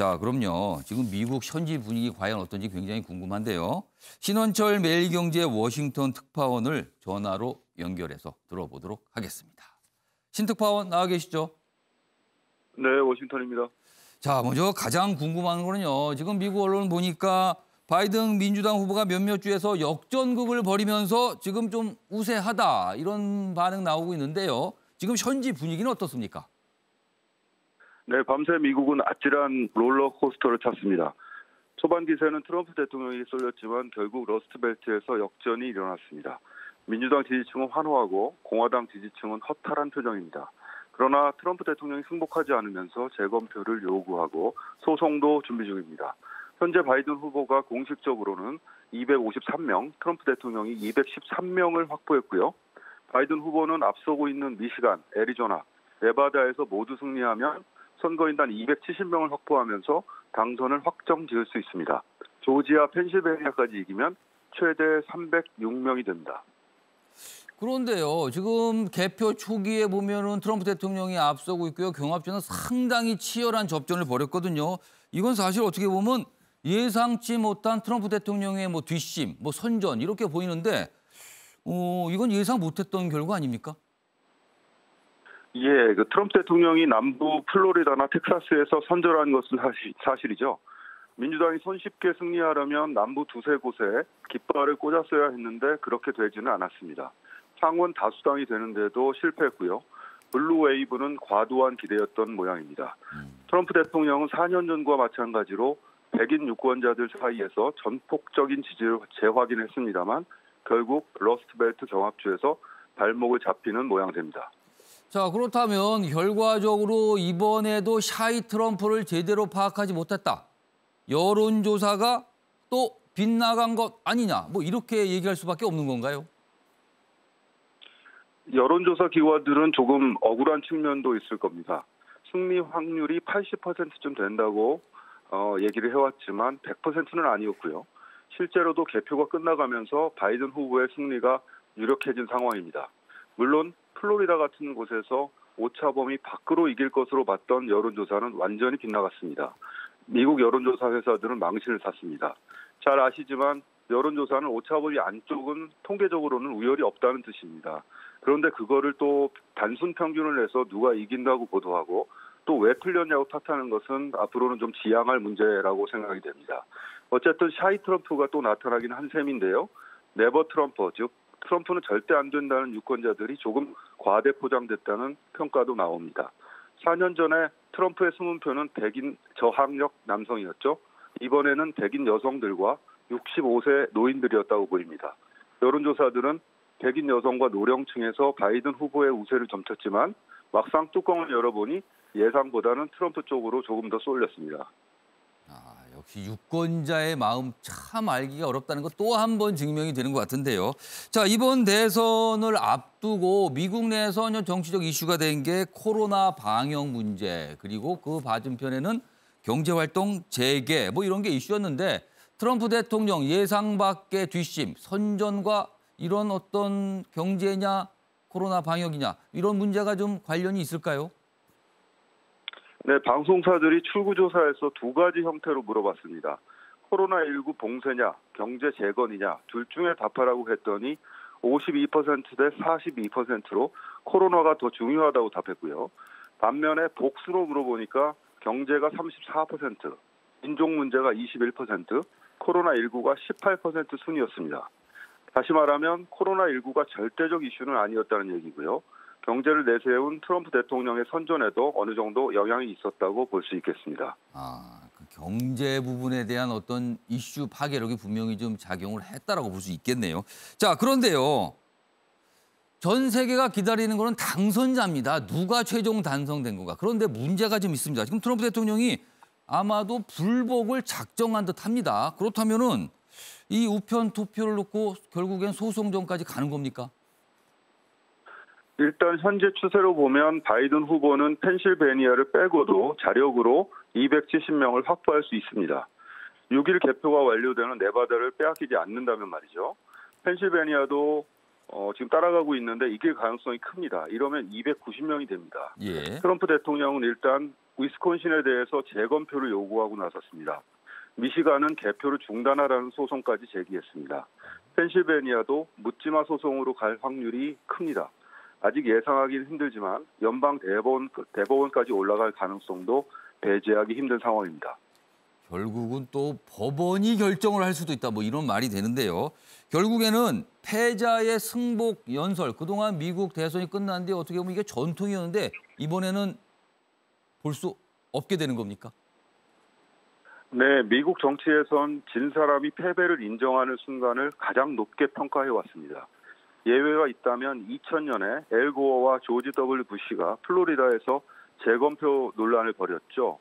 자, 그럼요. 지금 미국 현지 분위기 과연 어떤지 굉장히 궁금한데요. 신원철 매일경제 워싱턴 특파원을 전화로 연결해서 들어보도록 하겠습니다. 신특파원 나와 계시죠? 네, 워싱턴입니다. 자, 먼저 가장 궁금한 거는요. 지금 미국 언론 보니까 바이든 민주당 후보가 몇몇 주에서 역전극을 벌이면서 지금 좀 우세하다 이런 반응 나오고 있는데요. 지금 현지 분위기는 어떻습니까? 네, 밤새 미국은 아찔한 롤러코스터를 탔습니다. 초반 기세는 트럼프 대통령이 쏠렸지만 결국 러스트벨트에서 역전이 일어났습니다. 민주당 지지층은 환호하고 공화당 지지층은 허탈한 표정입니다. 그러나 트럼프 대통령이 승복하지 않으면서 재검표를 요구하고 소송도 준비 중입니다. 현재 바이든 후보가 공식적으로는 253명, 트럼프 대통령이 213명을 확보했고요. 바이든 후보는 앞서고 있는 미시간, 애리조나, 네바다에서 모두 승리하면 선거인단 270명을 확보하면서 당선을 확정 지을 수 있습니다. 조지아, 펜실베니아까지 이기면 최대 306명이 됩니다. 그런데요, 지금 개표 초기에 보면은 트럼프 대통령이 앞서고 있고요. 경합전은 상당히 치열한 접전을 벌였거든요. 이건 사실 어떻게 보면 예상치 못한 트럼프 대통령의 뭐 뒷심, 뭐 선전 이렇게 보이는데, 이건 예상 못했던 결과 아닙니까? 예, 트럼프 대통령이 남부 플로리다나 텍사스에서 선전한 것은 사실이죠. 민주당이 손쉽게 승리하려면 남부 두세 곳에 깃발을 꽂았어야 했는데 그렇게 되지는 않았습니다. 상원 다수당이 되는데도 실패했고요. 블루 웨이브는 과도한 기대였던 모양입니다. 트럼프 대통령은 4년 전과 마찬가지로 백인 유권자들 사이에서 전폭적인 지지를 재확인했습니다만 결국 러스트벨트 경합주에서 발목을 잡히는 모양새입니다. 자, 그렇다면 결과적으로 이번에도 샤이 트럼프를 제대로 파악하지 못했다. 여론조사가 또 빗나간 것 아니냐. 뭐 이렇게 얘기할 수밖에 없는 건가요? 여론조사 기관들은 조금 억울한 측면도 있을 겁니다. 승리 확률이 80%쯤 된다고 얘기를 해왔지만 100%는 아니었고요. 실제로도 개표가 끝나가면서 바이든 후보의 승리가 유력해진 상황입니다. 물론 플로리다 같은 곳에서 오차범위 밖으로 이길 것으로 봤던 여론조사는 완전히 빗나갔습니다. 미국 여론조사 회사들은 망신을 샀습니다. 잘 아시지만 여론조사는 오차범위 안쪽은 통계적으로는 우열이 없다는 뜻입니다. 그런데 그거를 또 단순 평균을 내서 누가 이긴다고 보도하고 또 왜 틀렸냐고 탓하는 것은 앞으로는 좀 지양할 문제라고 생각이 됩니다. 어쨌든 샤이 트럼프가 또 나타나긴 한 셈인데요. 네버 트럼프, 즉 트럼프는 절대 안 된다는 유권자들이 조금 과대 포장됐다는 평가도 나옵니다. 4년 전에 트럼프의 승문표는 백인 저학력 남성이었죠. 이번에는 백인 여성들과 65세 노인들이었다고 보입니다. 여론조사들은 백인 여성과 노령층에서 바이든 후보의 우세를 점쳤지만 막상 뚜껑을 열어보니 예상보다는 트럼프 쪽으로 조금 더 쏠렸습니다. 역시 유권자의 마음 참 알기가 어렵다는 것 또 한 번 증명이 되는 것 같은데요. 자, 이번 대선을 앞두고 미국 내에서 정치적 이슈가 된 게 코로나 방역 문제, 그리고 그 맞은편에는 경제활동 재개, 뭐 이런 게 이슈였는데 트럼프 대통령 예상 밖의 뒷심, 선전과 이런 어떤 경제냐 코로나 방역이냐 이런 문제가 좀 관련이 있을까요? 네, 방송사들이 출구조사에서 두 가지 형태로 물어봤습니다. 코로나19 봉쇄냐, 경제 재건이냐 둘 중에 답하라고 했더니 52%대 42%로 코로나가 더 중요하다고 답했고요. 반면에 복수로 물어보니까 경제가 34%, 인종 문제가 21%, 코로나19가 18% 순이었습니다. 다시 말하면 코로나19가 절대적 이슈는 아니었다는 얘기고요. 경제를 내세운 트럼프 대통령의 선전에도 어느 정도 영향이 있었다고 볼 수 있겠습니다. 그 경제 부분에 대한 어떤 이슈 파괴력이 분명히 좀 작용을 했다라고 볼 수 있겠네요. 자, 그런데요. 전 세계가 기다리는 거는 당선자입니다. 누가 최종 당선된 건가. 그런데 문제가 좀 있습니다. 지금 트럼프 대통령이 아마도 불복을 작정한 듯합니다. 그렇다면은 이 우편 투표를 놓고 결국엔 소송전까지 가는 겁니까? 일단 현재 추세로 보면 바이든 후보는 펜실베니아를 빼고도 자력으로 270명을 확보할 수 있습니다. 6일 개표가 완료되는 네바다를 빼앗기지 않는다면 말이죠. 펜실베니아도 지금 따라가고 있는데 이길 가능성이 큽니다. 이러면 290명이 됩니다. 예. 트럼프 대통령은 일단 위스콘신에 대해서 재검표를 요구하고 나섰습니다. 미시간은 개표를 중단하라는 소송까지 제기했습니다. 펜실베니아도 묻지마 소송으로 갈 확률이 큽니다. 아직 예상하기는 힘들지만 연방 대법원까지 올라갈 가능성도 배제하기 힘든 상황입니다. 결국은 또 법원이 결정을 할 수도 있다. 뭐 이런 말이 되는데요. 결국에는 패자의 승복 연설. 그동안 미국 대선이 끝난 뒤에 어떻게 보면 이게 전통이었는데 이번에는 볼 수 없게 되는 겁니까? 네, 미국 정치에선 진 사람이 패배를 인정하는 순간을 가장 높게 평가해 왔습니다. 예외가 있다면 2000년에 엘 고어와 조지 W 부시가 플로리다에서 재검표 논란을 벌였죠.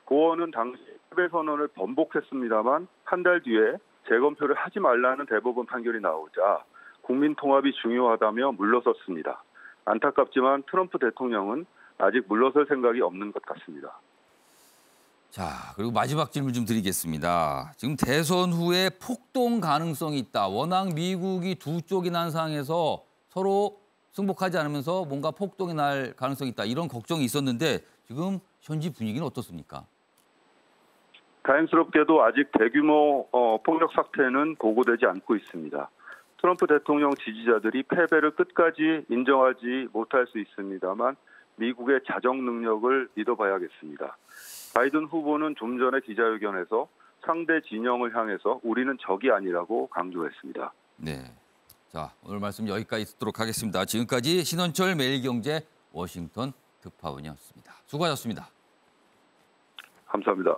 고어는 당시 패배 선언을 번복했습니다만 한 달 뒤에 재검표를 하지 말라는 대법원 판결이 나오자 국민 통합이 중요하다며 물러섰습니다. 안타깝지만 트럼프 대통령은 아직 물러설 생각이 없는 것 같습니다. 자, 그리고 마지막 질문 좀 드리겠습니다. 지금 대선 후에 폭동 가능성이 있다. 워낙 미국이 두 쪽이 난 상황에서 서로 승복하지 않으면서 뭔가 폭동이 날 가능성이 있다. 이런 걱정이 있었는데 지금 현지 분위기는 어떻습니까? 다행스럽게도 아직 대규모 폭력 사태는 보고되지 않고 있습니다. 트럼프 대통령 지지자들이 패배를 끝까지 인정하지 못할 수 있습니다만 미국의 자정 능력을 믿어봐야겠습니다. 바이든 후보는 좀 전에 기자회견에서 상대 진영을 향해서 우리는 적이 아니라고 강조했습니다. 네. 자, 오늘 말씀 여기까지 듣도록 하겠습니다. 지금까지 신원철 매일경제 워싱턴 특파원이었습니다. 수고하셨습니다. 감사합니다.